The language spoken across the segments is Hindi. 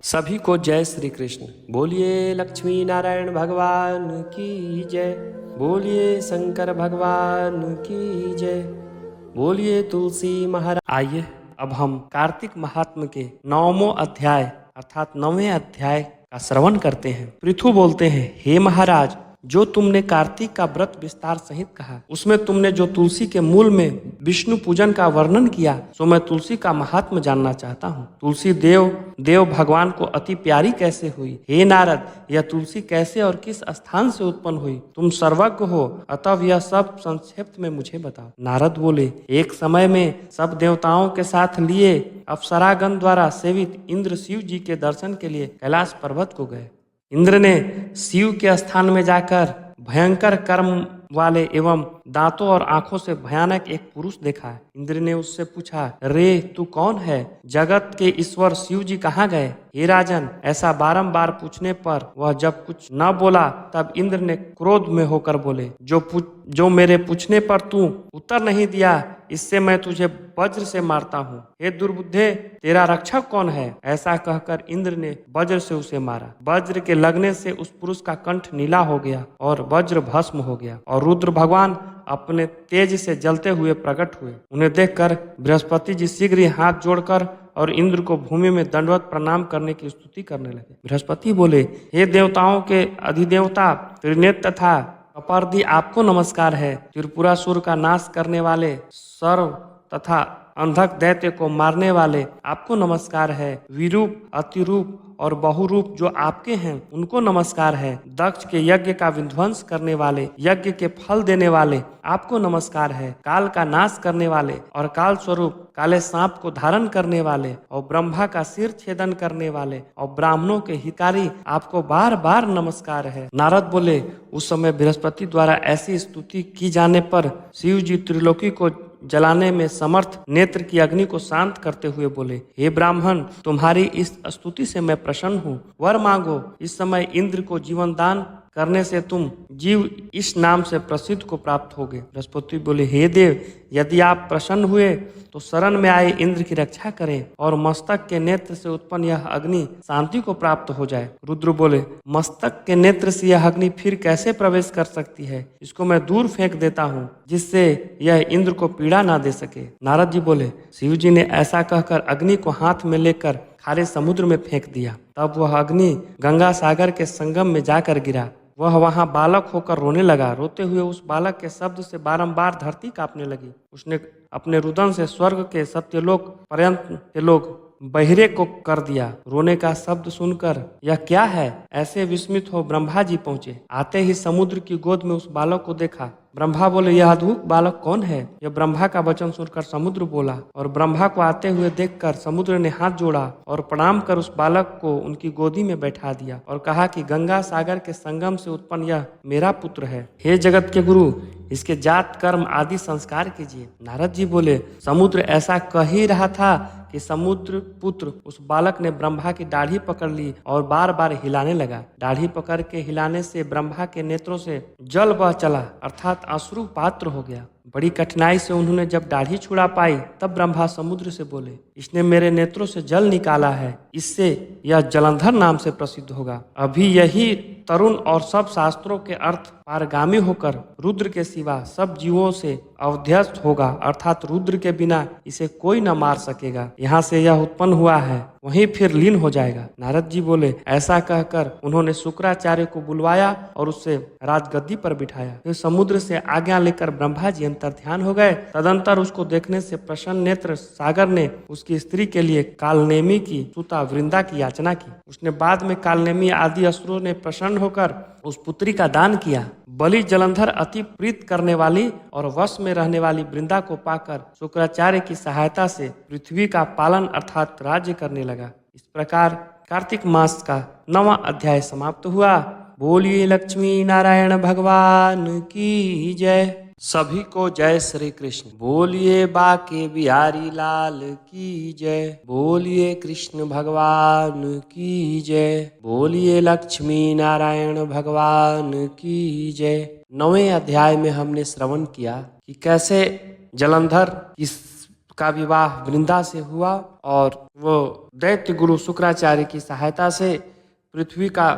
सभी को जय श्री कृष्ण। बोलिए लक्ष्मी नारायण भगवान की जय। बोलिए शंकर भगवान की जय। बोलिए तुलसी महाराज। आइए अब हम कार्तिक महात्म के 9वें अध्याय अर्थात 9वें अध्याय का श्रवण करते हैं। पृथु बोलते हैं, हे महाराज, जो तुमने कार्तिक का व्रत विस्तार सहित कहा, उसमें तुमने जो तुलसी के मूल में विष्णु पूजन का वर्णन किया, सो मैं तुलसी का महात्म जानना चाहता हूँ। तुलसी देव भगवान को अति प्यारी कैसे हुई? हे नारद, यह तुलसी कैसे और किस स्थान से उत्पन्न हुई? तुम सर्वज्ञ हो, अतः यह सब संक्षेप में मुझे बताओ। नारद बोले, एक समय में सब देवताओं के साथ लिए अप्सरागण द्वारा सेवित इंद्र शिव जी के दर्शन के लिए कैलाश पर्वत को गए। इंद्र ने शिव के स्थान में जाकर भयंकर कर्म वाले एवं दांतों और आंखों से भयानक एक पुरुष देखा। इंद्र ने उससे पूछा, रे तू कौन है? जगत के ईश्वर शिव जी कहाँ गए? हे राजन, ऐसा बारंबार पूछने पर वह जब कुछ न बोला, तब इंद्र ने क्रोध में होकर बोले, जो मेरे पूछने पर तू उत्तर नहीं दिया, इससे मैं तुझे वज्र से मारता हूँ। हे दुर्बुद्धे, तेरा रक्षक कौन है? ऐसा कहकर इंद्र ने वज्र से उसे मारा। वज्र के लगने से उस पुरुष का कंठ नीला हो गया और वज्र भस्म हो गया, और रुद्र भगवान अपने तेज से जलते हुए प्रकट हुए। उन्हें देखकर बृहस्पति जी शीघ्र ही हाथ जोड़कर और इंद्र को भूमि में दंडवत प्रणाम करने की स्तुति करने लगे। बृहस्पति बोले, हे देवताओं के अधिदेवता त्रिनेत्र तथा अपर्दी, आपको नमस्कार है। त्रिपुरासुर का नाश करने वाले, सर्व तथा अंधक दैत्य को मारने वाले, आपको नमस्कार है। विरूप, अतिरूप और बहुरूप जो आपके हैं, उनको नमस्कार है। दक्ष के यज्ञ का विध्वंस करने वाले, यज्ञ के फल देने वाले, आपको नमस्कार है। काल का नाश करने वाले और काल स्वरूप काले सांप को धारण करने वाले और ब्रह्मा का सिर छेदन करने वाले और ब्राह्मणों के हितकारी, आपको बार बार नमस्कार है। नारद बोले, उस समय बृहस्पति द्वारा ऐसी स्तुति की जाने पर शिव जी त्रिलोकी को जलाने में समर्थ नेत्र की अग्नि को शांत करते हुए बोले, हे ब्राह्मण, तुम्हारी इस स्तुति से मैं प्रसन्न हूँ। वर मांगो। इस समय इंद्र को जीवन दान करने से तुम जीव इस नाम से प्रसिद्ध को प्राप्त होगे। बृहस्पति बोले, हे देव, यदि आप प्रसन्न हुए तो शरण में आए इंद्र की रक्षा करें और मस्तक के नेत्र से उत्पन्न यह अग्नि शांति को प्राप्त हो जाए। रुद्र बोले, मस्तक के नेत्र से यह अग्नि फिर कैसे प्रवेश कर सकती है? इसको मैं दूर फेंक देता हूँ, जिससे यह इंद्र को पीड़ा ना दे सके। नारद जी बोले, शिव जी ने ऐसा कहकर अग्नि को हाथ में लेकर खारे समुद्र में फेंक दिया। तब वह अग्नि गंगा सागर के संगम में जाकर गिरा। वह वहां बालक होकर रोने लगा। रोते हुए उस बालक के शब्द से बारंबार धरती कांपने लगी। उसने अपने रुदन से स्वर्ग के सत्यलोक पर्यंत के लोग बहिरे को कर दिया। रोने का शब्द सुनकर, यह क्या है? ऐसे विस्मित हो ब्रह्मा जी पहुंचे। आते ही समुद्र की गोद में उस बालक को देखा। ब्रह्मा बोले, यह अद्भुत बालक कौन है? यह ब्रह्मा का वचन सुनकर समुद्र बोला, और ब्रह्मा को आते हुए देखकर समुद्र ने हाथ जोड़ा और प्रणाम कर उस बालक को उनकी गोदी में बैठा दिया और कहा कि गंगा सागर के संगम से उत्पन्न यह मेरा पुत्र है। हे जगत के गुरु, इसके जात कर्म आदि संस्कार कीजिए। नारद जी बोले, समुद्र ऐसा कह ही रहा था कि समुद्र पुत्र उस बालक ने ब्रह्मा की दाढ़ी पकड़ ली और बार बार हिलाने लगा। दाढ़ी पकड़ के हिलाने से ब्रह्मा के नेत्रों से जल बह चला, अर्थात अश्रु पात्र हो गया। बड़ी कठिनाई से उन्होंने जब दाढ़ी छुड़ा पाई, तब ब्रह्मा समुद्र से बोले, इसने मेरे नेत्रों से जल निकाला है, इससे यह जलंधर नाम से प्रसिद्ध होगा। अभी यही तरुण और सब शास्त्रों के अर्थ पारगामी होकर रुद्र के सिवा सब जीवों से अवध्यस्त होगा, अर्थात रुद्र के बिना इसे कोई न मार सकेगा। यहाँ से यह उत्पन्न हुआ है, वहीं फिर लीन हो जाएगा। नारद जी बोले, ऐसा कहकर उन्होंने शुक्राचार्य को बुलवाया और उससे राजगद्दी पर बिठाया। फिर समुद्र से आज्ञा लेकर ब्रह्मा जी अंतर ध्यान हो गए। तदंतर उसको देखने से प्रसन्न नेत्र सागर ने उसकी स्त्री के लिए कालनेमी की सुता वृंदा की याचना की। उसने बाद में कालनेमी आदि असुरों ने प्रसन्न होकर उस पुत्री का दान किया। बलि जलंधर अति प्रीत करने वाली और वश में रहने वाली वृंदा को पाकर शुक्राचार्य की सहायता से पृथ्वी का पालन अर्थात राज्य करने लगा। इस प्रकार कार्तिक मास का 9वां अध्याय समाप्त हुआ। बोलिए लक्ष्मी नारायण भगवान की जय। सभी को जय श्री कृष्ण। बोलिए बाके बिहारी लाल की जय। बोलिए कृष्ण भगवान की जय। बोलिए लक्ष्मी नारायण भगवान की जय। 9वें अध्याय में हमने श्रवण किया कि कैसे जलंधर उसका विवाह वृंदा से हुआ और वो दैत्य गुरु शुक्राचार्य की सहायता से पृथ्वी का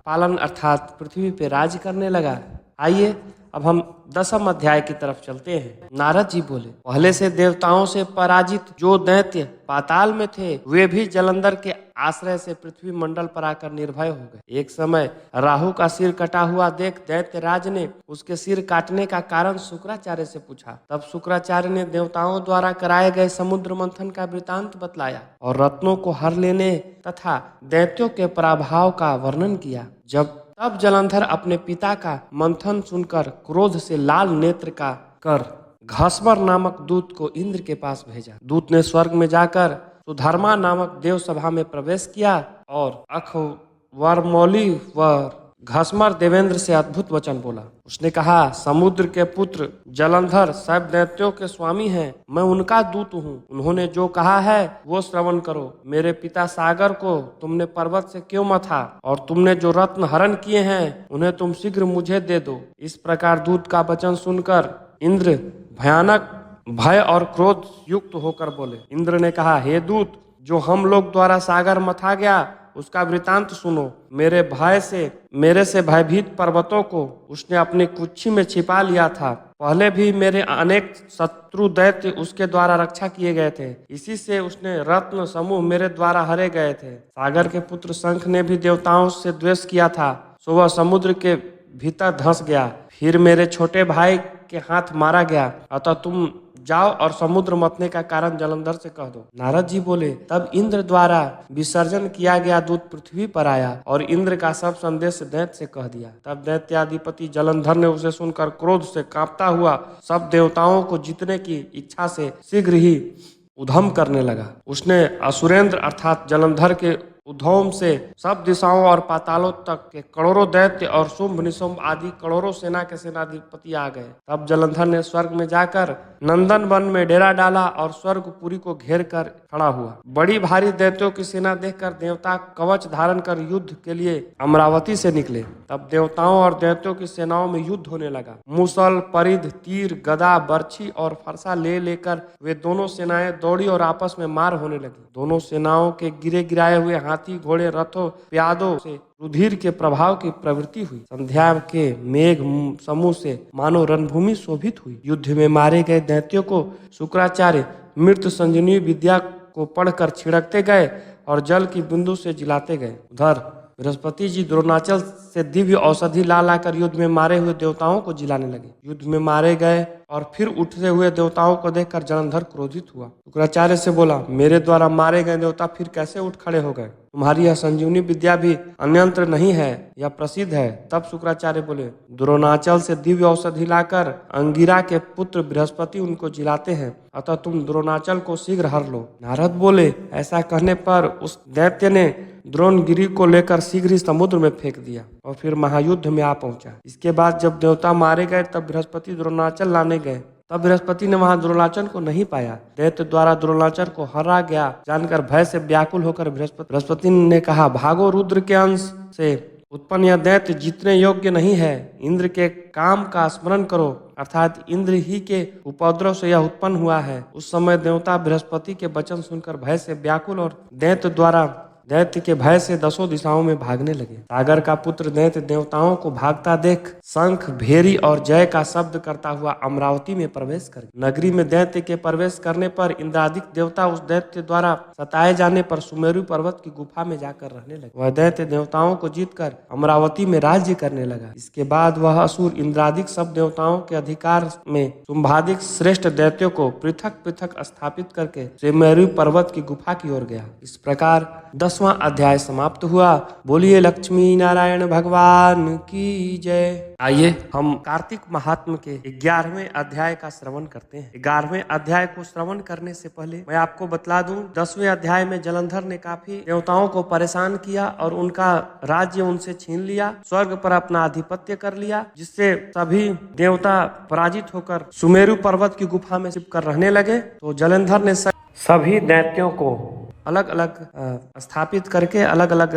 पालन अर्थात पृथ्वी पे राज करने लगा। आइए अब हम 10वें अध्याय की तरफ चलते हैं। नारद जी बोले, पहले से देवताओं से पराजित जो दैत्य पाताल में थे वे भी जलंधर के आश्रय से पृथ्वी मंडल पर आकर निर्भय हो गए। एक समय राहु का सिर कटा हुआ देख दैत्य राज ने उसके सिर काटने का कारण शुक्राचार्य से पूछा। तब शुक्राचार्य ने देवताओं द्वारा कराए गए समुद्र मंथन का वृतांत बतलाया और रत्नों को हर लेने तथा दैत्यों के पराभव का वर्णन किया। तब जलंधर अपने पिता का मंथन सुनकर क्रोध से लाल नेत्र का कर घस्मर नामक दूत को इंद्र के पास भेजा। दूत ने स्वर्ग में जाकर सुधर्मा नामक देव सभा में प्रवेश किया और अखवर्मौली व घस्मर देवेंद्र से अद्भुत वचन बोला। उसने कहा, समुद्र के पुत्र जलंधर सब दैत्यों के स्वामी हैं, मैं उनका दूत हूँ। उन्होंने जो कहा है वो श्रवण करो। मेरे पिता सागर को तुमने पर्वत से क्यों मथा और तुमने जो रत्न हरण किए हैं उन्हें तुम शीघ्र मुझे दे दो। इस प्रकार दूत का वचन सुनकर इंद्र भयानक भय और क्रोध युक्त होकर बोले। इंद्र ने कहा, हे दूत, जो हम लोग द्वारा सागर मथा गया उसका वृतांत सुनो। मेरे से भयभीत पर्वतों को उसने अपनी कुक्षी में छिपा लिया था। पहले भी मेरे अनेक शत्रु दैत्य उसके द्वारा रक्षा किए गए थे। इसी से उसने रत्न समूह मेरे द्वारा हरे गए थे। सागर के पुत्र शंख ने भी देवताओं से द्वेष किया था, सो वह समुद्र के भीतर धंस गया। फिर मेरे छोटे भाई के हाथ मारा गया। अतः तुम जाओ और समुद्र मथने का कारण जलंधर से कह दो। नारद जी बोले, तब इंद्र द्वारा विसर्जन किया गया दूत पृथ्वी पर आया और इंद्र का सब संदेश दैत्य से कह दिया। तब दैत्याधिपति जलंधर ने उसे सुनकर क्रोध से कांपता हुआ सब देवताओं को जीतने की इच्छा से शीघ्र ही उद्यम करने लगा। उसने असुरेंद्र अर्थात जलंधर के उद्यम से सब दिशाओं और पातालों तक के करोड़ों दैत्य और शुंभ निशुंभ आदि करोड़ों सेना के सेनाधिपति आ गए। तब जलंधर ने स्वर्ग में जाकर नंदन वन में डेरा डाला और स्वर्गपुरी को घेर कर खड़ा हुआ। बड़ी भारी दैत्यों की सेना देखकर देवता कवच धारण कर युद्ध के लिए अमरावती से निकले। तब देवताओं और दैत्यों की सेनाओं में युद्ध होने लगा। मुसल, परिध, तीर, गदा, बर्छी और फरसा ले लेकर वे दोनों सेनाएं दौड़ी और आपस में मार होने लगी। दोनों सेनाओं के गिरे गिराए हुए हाथी, घोड़े, रथों, प्यादों से रुधिर के प्रभाव की प्रवृत्ति हुई। संध्या के मेघ समूह से मानो रणभूमि शोभित हुई। युद्ध में मारे गए दैत्यों को शुक्राचार्य मृत संजीवनी विद्या को पढ़कर छिड़कते गए और जल की बिंदु से जिलाते गए। उधर बृहस्पति जी द्रोणाचल से दिव्य औषधि ला लाकर युद्ध में मारे हुए देवताओं को जिलाने लगे। युद्ध में मारे गए और फिर उठते हुए देवताओं को देखकर जलंधर क्रोधित हुआ। शुक्राचार्य से बोला, मेरे द्वारा मारे गए देवता फिर कैसे उठ खड़े हो गए? तुम्हारी यह संजीवनी विद्या भी अन्यंत्र नहीं है, यह प्रसिद्ध है। तब शुक्राचार्य बोले, द्रोणाचल से दिव्य औषधि लाकर अंगिरा के पुत्र बृहस्पति उनको जिलाते हैं, अतः तुम द्रोणाचल को शीघ्र हर लो। नारद बोले, ऐसा कहने पर उस दैत्य ने द्रोणगिरी को लेकर शीघ्र ही समुद्र में फेंक दिया और फिर महायुद्ध में आ पहुंचा। इसके बाद जब देवता मारे गए तब बृहस्पति द्रोणाचल लाने गए। तब बृहस्पति ने वहां द्रोणाचल को नहीं पाया। दैत्य द्वारा द्रोणाचल को हरा गया जानकर भय से व्याकुल होकर बृहस्पति ने कहा, भागो, रुद्र के अंश से उत्पन्न यह दैत्य जीतने योग्य नहीं है। इंद्र के काम का स्मरण करो, अर्थात इंद्र ही के उपद्रव से यह उत्पन्न हुआ है। उस समय देवता बृहस्पति के वचन सुनकर भय से व्याकुल और दैत्य के भय से दसों दिशाओं में भागने लगे। सागर का पुत्र दैत्य देवताओं को भागता देख शंख, भेरी और जय का शब्द करता हुआ अमरावती में प्रवेश कर नगरी में दैत्य के प्रवेश करने पर इंद्रादिक देवता उस दैत्य द्वारा सताए जाने पर सुमेरु पर्वत की गुफा में जाकर रहने लगे। वह दैत्य देवताओं को जीतकर अमरावती में राज्य करने लगा। इसके बाद वह असुर इंद्रादिक सब देवताओं के अधिकार में शुंभादिक श्रेष्ठ दैत्यों को पृथक पृथक स्थापित करके सुमेरु पर्वत की गुफा की ओर गया। इस प्रकार 10वां अध्याय समाप्त हुआ। बोलिए लक्ष्मी नारायण भगवान की जय। आइए हम कार्तिक महात्म्य के 11वें अध्याय का श्रवण करते हैं। 11वें अध्याय को श्रवण करने से पहले मैं आपको बतला दूं, 10वें अध्याय में जलंधर ने काफी देवताओं को परेशान किया और उनका राज्य उनसे छीन लिया, स्वर्ग पर अपना आधिपत्य कर लिया, जिससे सभी देवता पराजित होकर सुमेरु पर्वत की गुफा में छिपकर रहने लगे। तो जलंधर ने सभी दैत्यों को अलग अलग स्थापित करके अलग अलग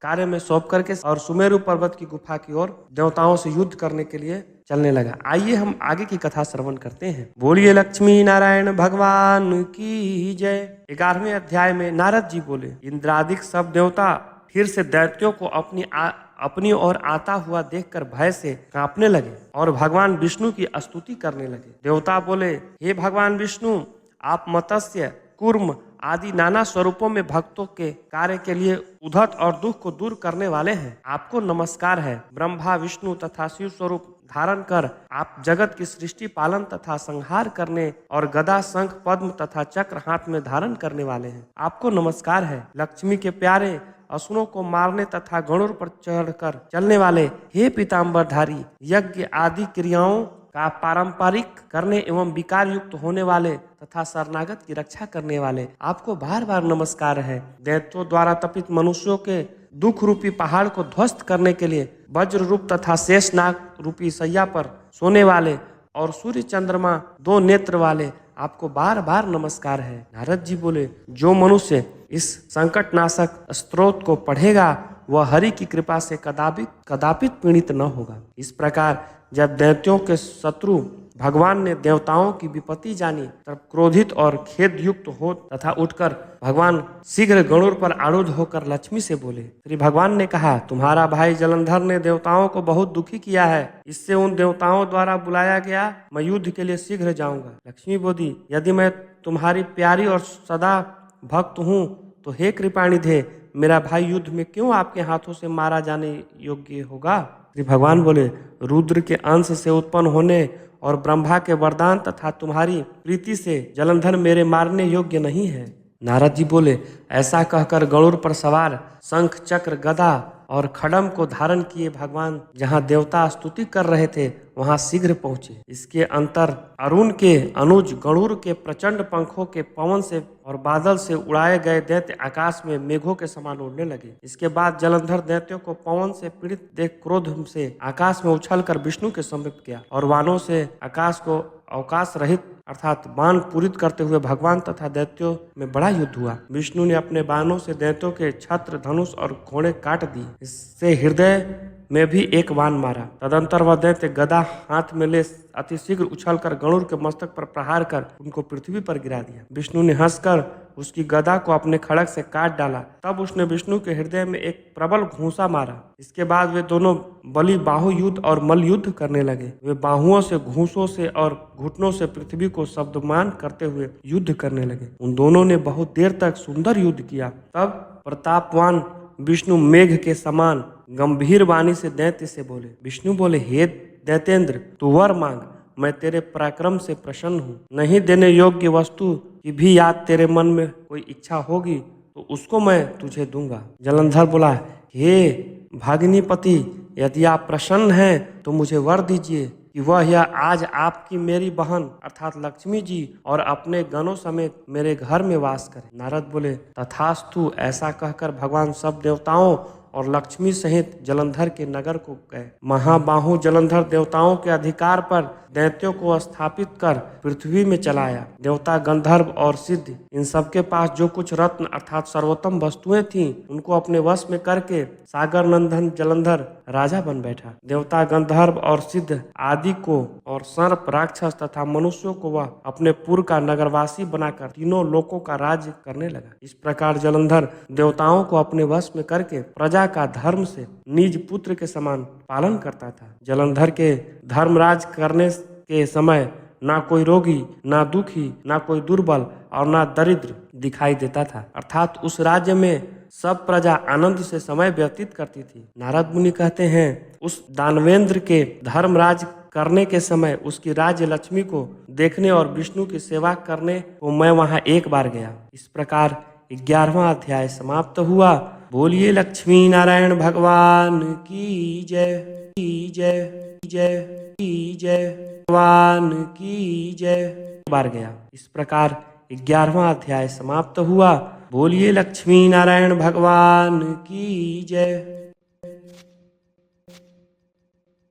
कार्य में सौंप करके और सुमेरु पर्वत की गुफा की ओर देवताओं से युद्ध करने के लिए चलने लगा। आइए हम आगे की कथा श्रवण करते हैं। बोलिए लक्ष्मी नारायण भगवान की जय। 11वें अध्याय में नारद जी बोले, इंद्रादिक सब देवता फिर से दैत्यों को अपनी ओर आता हुआ देखकर भय से कांपने लगे और भगवान विष्णु की स्तुति करने लगे। देवता बोले, हे भगवान विष्णु, आप मत्स्य, कूर्म आदि नाना स्वरूपों में भक्तों के कार्य के लिए उद्धत और दुख को दूर करने वाले हैं। आपको नमस्कार है। ब्रह्मा विष्णु तथा शिव स्वरूप धारण कर आप जगत की सृष्टि पालन तथा संहार करने और गदा शंख पद्म तथा चक्र हाथ में धारण करने वाले हैं। आपको नमस्कार है। लक्ष्मी के प्यारे, असुरों को मारने तथा गरुड़ पर चढ़कर चलने वाले, हे पीताम्बरधारी, यज्ञ आदि क्रियाओं का पारंपरिक करने एवं विकार युक्त होने वाले तथा शरणागत की रक्षा करने वाले, आपको बार बार नमस्कार है। दैत्यों द्वारा तपित मनुष्यों के दुख रूपी पहाड़ को ध्वस्त करने के लिए वज्र रूप तथा शेषनाग रूपी सैया पर सोने वाले और सूर्य चंद्रमा 2 नेत्र वाले, आपको बार बार नमस्कार है। नारद जी बोले, जो मनुष्य इस संकटनाशक स्त्रोत को पढ़ेगा वह हरि की कृपा से कदापि पीड़ित न होगा। इस प्रकार जब दैत्यों के शत्रु भगवान ने देवताओं की विपत्ति जानी तब क्रोधित और खेद युक्त हो तथा उठकर भगवान शीघ्र गरुड़ पर आरूढ़ होकर लक्ष्मी से बोले। श्री भगवान ने कहा, तुम्हारा भाई जलंधर ने देवताओं को बहुत दुखी किया है, इससे उन देवताओं द्वारा बुलाया गया मैं युद्ध के लिए शीघ्र जाऊंगा। लक्ष्मी बोली, यदि मैं तुम्हारी प्यारी और सदा भक्त हूँ तो हे कृपानिधे, मेरा भाई युद्ध में क्यों आपके हाथों से मारा जाने योग्य होगा। श्री भगवान बोले, रुद्र के अंश से उत्पन्न होने और ब्रह्मा के वरदान तथा तुम्हारी प्रीति से जलंधर मेरे मारने योग्य नहीं है। नारद जी बोले, ऐसा कहकर गरुड़ पर सवार शंख चक्र गदा और खड्ग को धारण किए भगवान जहाँ देवता स्तुति कर रहे थे वहां शीघ्र पहुंचे। इसके अंतर अरुण के अनुज गरुड़ के प्रचंड पंखों के पवन से और बादल से उड़ाए गए दैत्य आकाश में मेघों के समान उड़ने लगे। इसके बाद जलंधर दैत्यों को पवन से पीड़ित देख क्रोध से आकाश में उछलकर विष्णु के समीप किया और वानों से आकाश को अवकाश रहित अर्थात बाण पूरित करते हुए भगवान तथा दैत्यों में बड़ा युद्ध हुआ। विष्णु ने अपने बाणों से दैत्यों के छत्र, धनुष और घोड़े काट दिए। इससे हृदय में भी एक बाण मारा। तदंतर वह दैत्य गदा हाथ में ले अतिशीघ्र उछलकर गरुड़ के मस्तक पर प्रहार कर उनको पृथ्वी पर गिरा दिया। विष्णु ने हंसकर उसकी गदा को अपने खड्ग से काट डाला। तब उसने विष्णु के हृदय में एक प्रबल घूंसा मारा। इसके बाद वे दोनों बलि बाहु युद्ध और मल्ल युद्ध करने लगे। वे बाहुओं से, घूंसों से और घुटनों से पृथ्वी को शब्दमान करते हुए युद्ध करने लगे। उन दोनों ने बहुत देर तक सुंदर युद्ध किया। तब प्रतापवान विष्णु मेघ के समान गंभीर वाणी से दैत्य से बोले। विष्णु बोले, हे दैत्येंद्र, तू वर मांग, मैं तेरे पराक्रम से प्रसन्न हूँ। नहीं देने योग्य वस्तु की भी याद तेरे मन में कोई इच्छा होगी तो उसको मैं तुझे दूंगा। जलंधर बोला, हे भागिनीपति, यदि आप प्रसन्न हैं तो मुझे वर दीजिए कि वह यह आज आपकी मेरी बहन अर्थात लक्ष्मी जी और अपने गणों समेत मेरे घर में वास करे। नारद बोले, तथास्तु। ऐसा कहकर भगवान सब देवताओं और लक्ष्मी सहित जलंधर के नगर को गए। महाबाहु जलंधर देवताओं के अधिकार पर दैत्यों को स्थापित कर पृथ्वी में चलाया। देवता गंधर्व और सिद्ध इन सबके पास जो कुछ रत्न अर्थात सर्वोत्तम वस्तुएं थीं उनको अपने वश में करके सागर नंदन जलंधर राजा बन बैठा। देवता गंधर्व और सिद्ध आदि को और सर्प, राक्षस तथा मनुष्यों को वह अपने पुर का नगरवासी बनाकर तीनों लोकों का राज्य करने लगा। इस प्रकार जलंधर देवताओं को अपने वश में करके प्रजा का धर्म से निज पुत्र के समान पालन करता था। जलंधर के धर्मराज करने के समय ना कोई रोगी, ना दुखी, ना कोई दुर्बल और ना दरिद्र दिखाई देता था। अर्थात उस राज्य में सब प्रजा आनंद से समय व्यतीत करती थी। नारद मुनि कहते हैं, उस दानवेंद्र के धर्मराज करने के समय उसकी राज्य लक्ष्मी को देखने और विष्णु की सेवा करने को मैं वहां एक बार गया। इस प्रकार 11वां अध्याय समाप्त हुआ। बोलिए लक्ष्मी नारायण भगवान की जय, की जय, जय, की जय, भगवान की जय। बार गया। इस प्रकार 11वां अध्याय समाप्त हुआ। बोलिए लक्ष्मी नारायण भगवान की जय,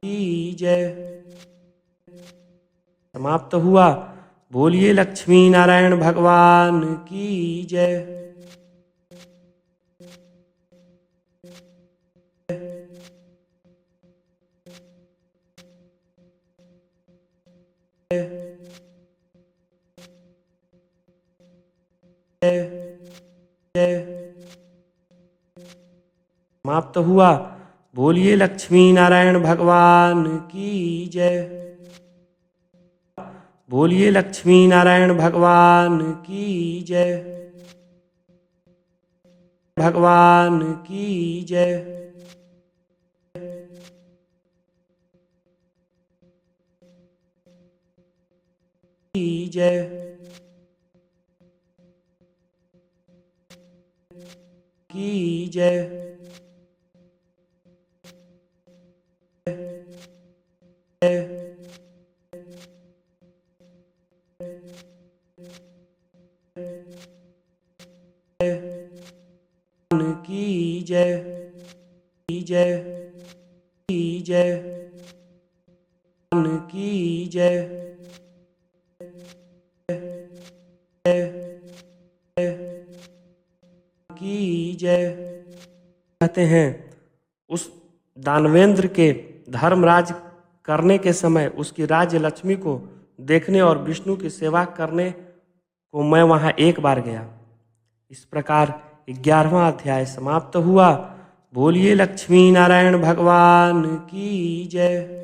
की जय। समाप्त हुआ। बोलिए लक्ष्मी नारायण भगवान की जय। समाप्त हुआ। बोलिए लक्ष्मी नारायण भगवान की जय। बोलिए लक्ष्मी नारायण भगवान की जय। भगवान की जय। की जय। की जय। की जय। की जय। की जय। की जय। की जय। कहते हैं उस दानवेंद्र के धर्मराज करने के समय उसकी राज्य लक्ष्मी को देखने और विष्णु की सेवा करने को मैं वहां एक बार गया। इस प्रकार 11वां अध्याय समाप्त हुआ। बोलिए लक्ष्मी नारायण भगवान की जय।